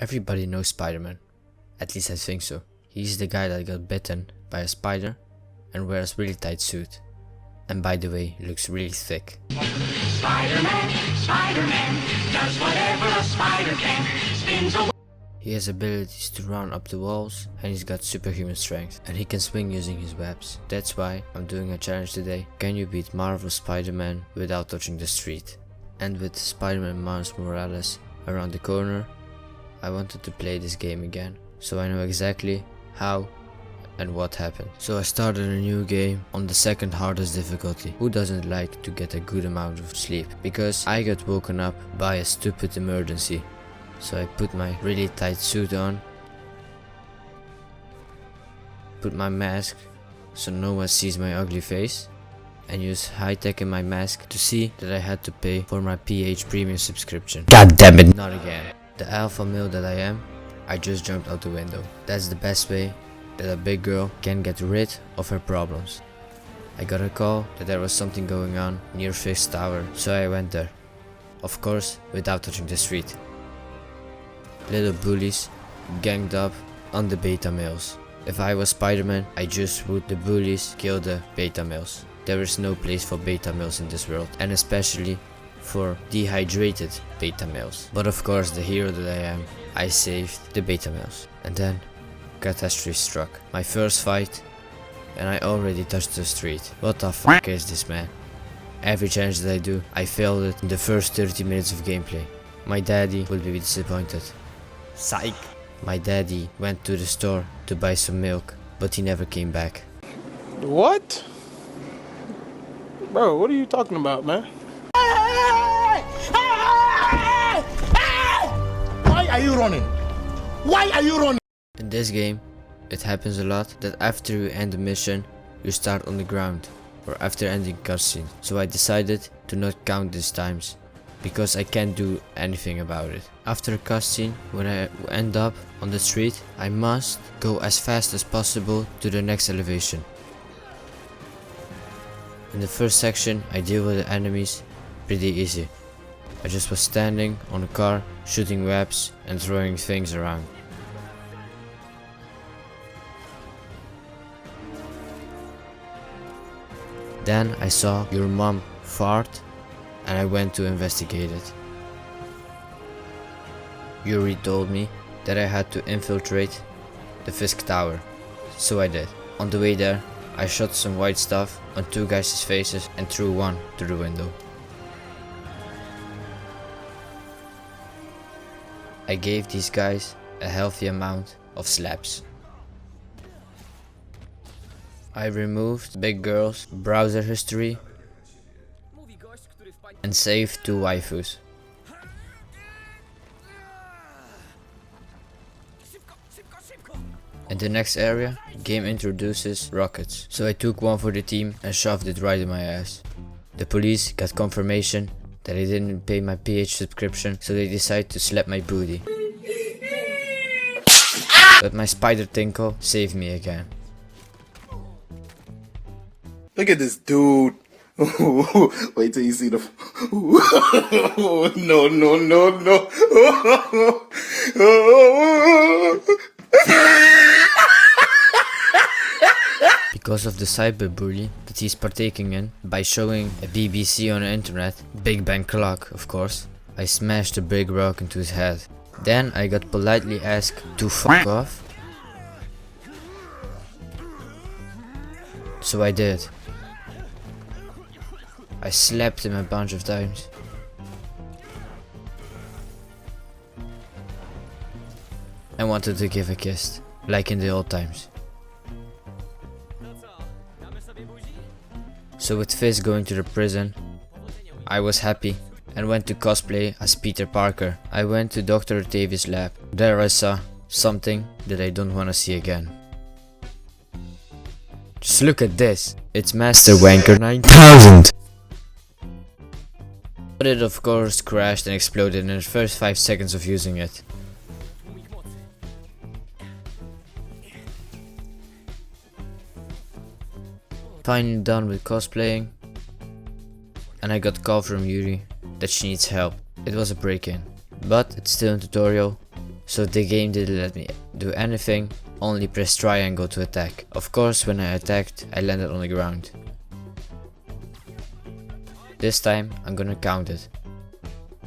Everybody knows Spider-Man. At least I think so. He's the guy that got bitten by a spider and wears really tight suit. And by the way, looks really thick. Spider-Man, Spider-Man, does whatever a spider can, spins away. He has abilities to run up the walls and he's got superhuman strength. And he can swing using his webs. That's why I'm doing a challenge today. Can you beat Marvel Spider-Man without touching the street? And with Spider-Man Miles Morales around the corner, I wanted to play this game again, so I know exactly how and what happened. So I started a new game on the second hardest difficulty. Who doesn't like to get a good amount of sleep? Because I got woken up by a stupid emergency. So I put my really tight suit on, put my mask so no one sees my ugly face, and use high-tech in my mask to see that I had to pay for my PH premium subscription. God damn it, not again. The alpha male that I am, I just jumped out the window. That's the best way that a big girl can get rid of her problems. I got a call that there was something going on near Fisk Tower, so I went there. Of course, without touching the street. Little bullies ganged up on the beta males. If I was Spider-Man, I just would the bullies kill the beta males. There is no place for beta males in this world, and especially for dehydrated beta males. But of course, the hero that I am, I saved the beta males. And then catastrophe struck. My first fight, and I already touched the street. What the fuck is this, man? Every challenge that I do, I failed it in the first 30 minutes of gameplay. My daddy will be disappointed. Psych! My daddy went to the store to buy some milk, but he never came back. What? Bro, what are you talking about, man? Why are you running? Why are you running? In this game, it happens a lot that after you end the mission, you start on the ground, or after ending cutscene. So I decided to not count these times, because I can't do anything about it. After a cutscene, when I end up on the street, I must go as fast as possible to the next elevation. In the first section, I deal with the enemies pretty easy. I just was standing on a car, shooting webs and throwing things around. Then I saw your mom fart and I went to investigate it. Yuri told me that I had to infiltrate the Fisk Tower, so I did. On the way there, I shot some white stuff on two guys' faces and threw one through the window. I gave these guys a healthy amount of slaps. I removed big girl's browser history and saved two waifus. In the next area, the game introduces rockets, so I took one for the team and shoved it right in my ass. The police got confirmation that I didn't pay my PH subscription, so they decided to slap my booty. But my spider tinkle saved me again. Look at this dude. Wait till you see the. No, no, no, no. Because of the cyberbully that he's partaking in by showing a BBC on the internet, Big Bang Clock of course, I smashed a big rock into his head. Then I got politely asked to fuck off. So I did. I slapped him a bunch of times. I wanted to give a kiss, like in the old times. So with Fisk going to the prison, I was happy and went to cosplay as Peter Parker. I went to Dr. Octavius' lab. There I saw something that I don't want to see again. Just look at this. It's Master Wanker 9000. But it of course crashed and exploded in the first 5 seconds of using it. Finally done with cosplaying, and I got a call from Yuri that she needs help. It was a break-in, but it's still a tutorial, so the game didn't let me do anything, only press triangle to attack. Of course, when I attacked, I landed on the ground. This time, I'm gonna count it.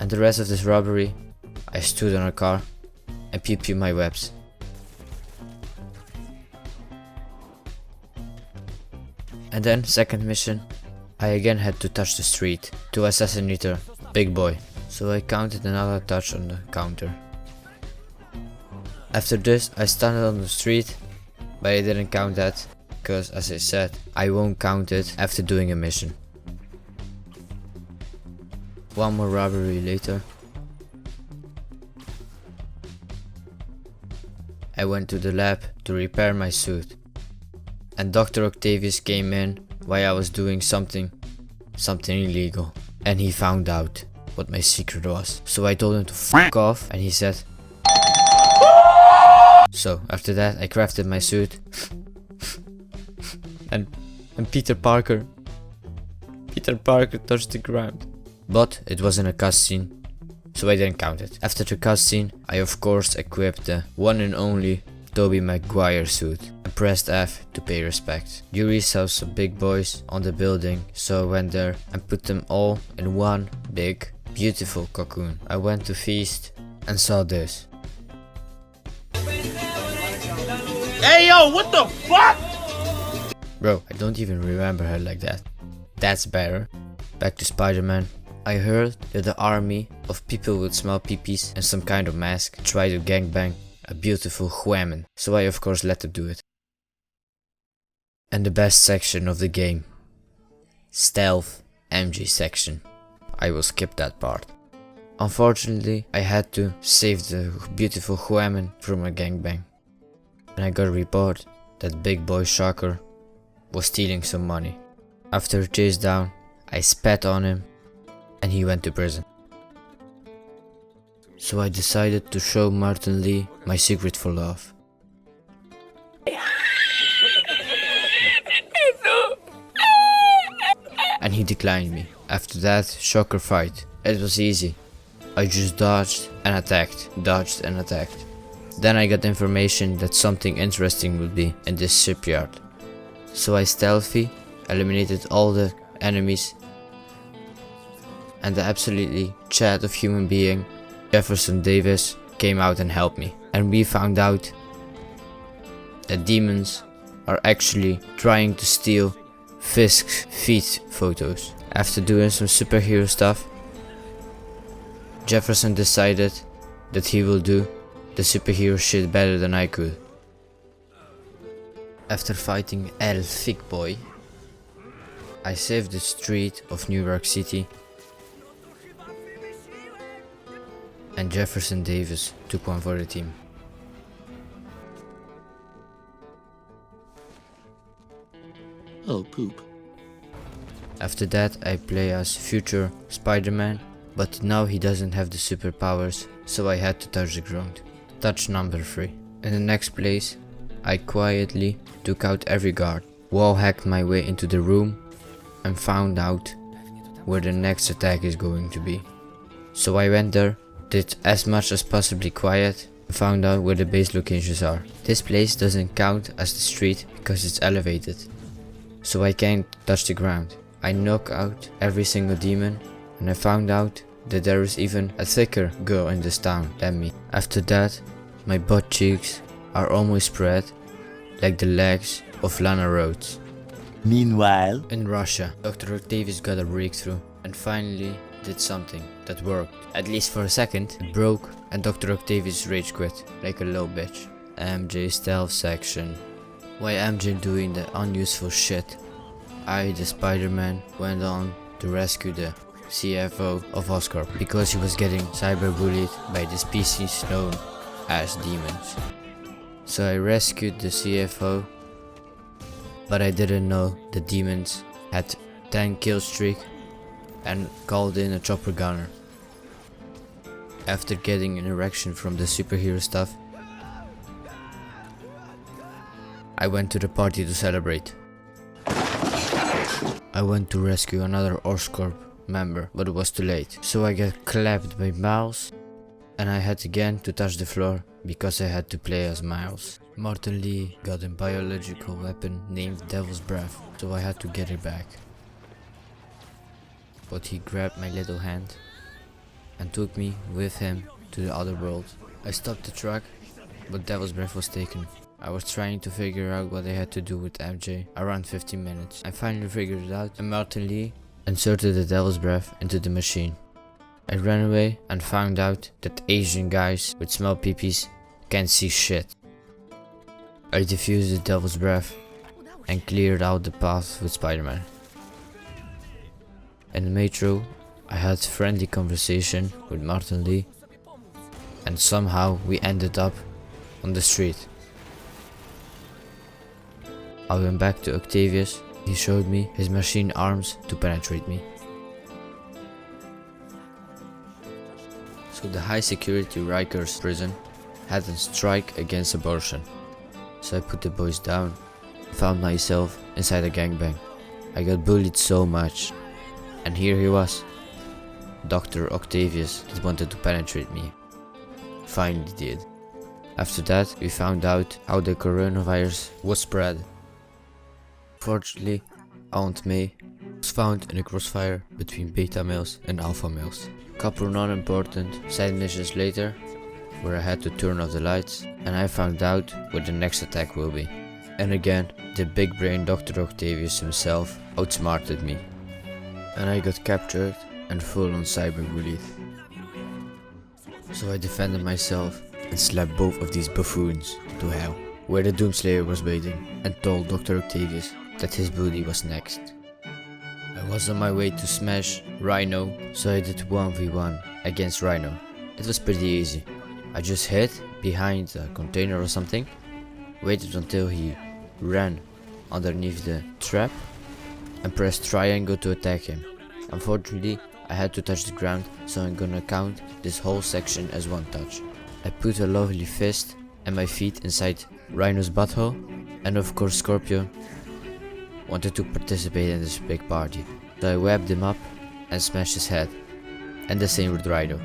And the rest of this robbery, I stood on a car and pew my webs. And then, second mission, I again had to touch the street to assassinate a big boy. So I counted another touch on the counter. After this, I standed on the street, but I didn't count that, because as I said, I won't count it after doing a mission. One more robbery later, I went to the lab to repair my suit, and Dr. Octavius came in while I was doing something illegal, and he found out what my secret was. So I told him to fuck off, and he said. So after that, I crafted my suit, and Peter Parker touched the ground. But it wasn't a cutscene, so I didn't count it. After the cutscene, I of course equipped the one and only Tobey Maguire suit and pressed F to pay respect. Yuri saw some big boys on the building, so I went there and put them all in one big, beautiful cocoon. I went to Fisk and saw this. Hey yo, what the fuck? Bro, I don't even remember her like that. That's better. Back to Spider-Man. I heard that the army of people with small peepees and some kind of mask tried to gangbang a beautiful woman, so I of course let them do it. And the best section of the game, stealth MG section. I will skip that part. Unfortunately, I had to save the beautiful woman from a gangbang, and I got a report that big boy Shocker was stealing some money. After a chase down, I spat on him and he went to prison. So I decided to show Martin Lee my secret for love. And he declined me. After that, Shocker fight. It was easy. I just dodged and attacked, dodged and attacked. Then I got information that something interesting would be in this shipyard. So I stealthy eliminated all the enemies, and the absolutely chat of human being Jefferson Davis came out and helped me. And we found out that demons are actually trying to steal Fisk's feet photos. After doing some superhero stuff, Jefferson decided that he will do the superhero shit better than I could. After fighting El Thick Boy, I saved the street of New York City, and Jefferson Davis took one for the team. Oh, poop. After that, I play as future Spider-Man, but now he doesn't have the superpowers, so I had to touch the ground. Touch number 3. In the next place, I quietly took out every guard, wall hacked my way into the room, and found out where the next attack is going to be. So I went there, did as much as possibly quiet, and found out where the base locations are. This place doesn't count as the street because it's elevated, so I can't touch the ground. I knock out every single demon, and I found out that there is even a thicker girl in this town than me. After that, my butt cheeks are almost spread like the legs of Lana Rhodes. Meanwhile, In Russia, Dr. Octavius got a breakthrough and finally did something that worked. At least for a second, it broke and Dr. Octavius rage quit like a low bitch. MJ stealth section. While MJ doing the unuseful shit, I, the Spider-Man, went on to rescue the CFO of Oscorp because he was getting cyberbullied by the species known as demons. So I rescued the CFO, but I didn't know the demons had 10 kill streak and called in a chopper gunner. After getting an erection from the superhero stuff, I went to the party to celebrate. I went to rescue another Oscorp member, but it was too late. So I got clapped by Miles and I had again to touch the floor because I had to play as Miles. Martin Lee got a biological weapon named Devil's Breath, so I had to get it back. But he grabbed my little hand and took me with him to the other world. I stopped the truck, but Devil's Breath was taken. I was trying to figure out what I had to do with MJ around 15 minutes. I finally figured it out, and Martin Lee inserted the Devil's Breath into the machine. I ran away and found out that Asian guys with small peepees can't see shit. I defused the Devil's Breath and cleared out the path with Spider-Man. In the metro, I had a friendly conversation with Martin Lee, and somehow we ended up on the street. I went back to Octavius. He showed me his machine arms to penetrate me. So the high security Rikers prison had a strike against abortion. So I put the boys down and found myself inside a gangbang. I got bullied so much, and here he was, Dr. Octavius, that wanted to penetrate me. Finally did. After that, we found out how the coronavirus was spread. Fortunately, Aunt May was found in a crossfire between beta males and alpha males. Couple non-important side missions later, where I had to turn off the lights, and I found out what the next attack will be. And again, the big brain Dr. Octavius himself outsmarted me. And I got captured and full on cyberbullied. So I defended myself and slapped both of these buffoons to hell, where the Doomslayer was waiting, and told Dr. Octavius that his bully was next. I was on my way to smash Rhino, so I did 1v1 against Rhino. It was pretty easy. I just hid behind a container or something, waited until he ran underneath the trap, and pressed triangle to attack him. Unfortunately, I had to touch the ground, so I'm gonna count this whole section as one touch. I put a lovely fist and my feet inside Rhino's butthole, and of course Scorpion wanted to participate in this big party. So I whacked him up and smashed his head, and the same with Rhino.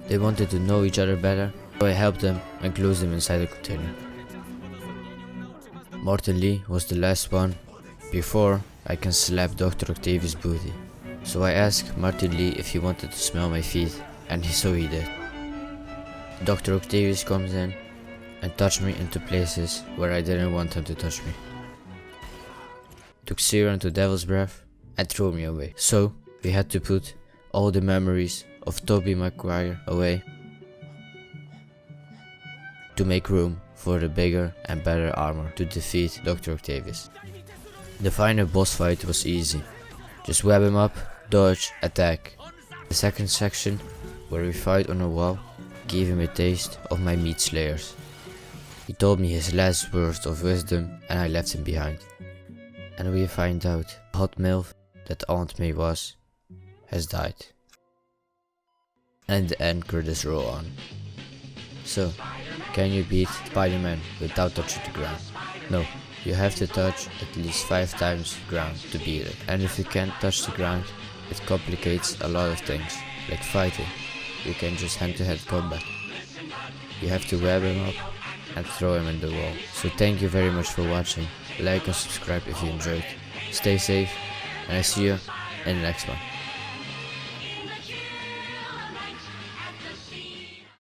They wanted to know each other better, so I helped them and closed them inside the container. Martin Lee was the last one before I can slap Dr. Octavius' booty. So I asked Martin Lee if he wanted to smell my feet, and so he did. Dr. Octavius comes in and touched me into places where I didn't want him to touch me. Took serum to Devil's Breath and threw me away. So we had to put all the memories of Tobey Maguire away to make room for the bigger and better armor to defeat Dr. Octavius. The final boss fight was easy. Just web him up, dodge, attack. The second section, where we fight on a wall, gave him a taste of my meat slayers. He told me his last words of wisdom, and I left him behind. And we find out hot MILF that Aunt May was has died. And the end credits roll on. So, can you beat Spider-Man without touching the ground? No, you have to touch at least 5 times the ground to beat it. And if you can't touch the ground, it complicates a lot of things, like fighting. You can just hand-to-hand combat. You have to web him up and throw him in the wall. So thank you very much for watching. Like and subscribe if you enjoyed. Stay safe, and I see you in the next one.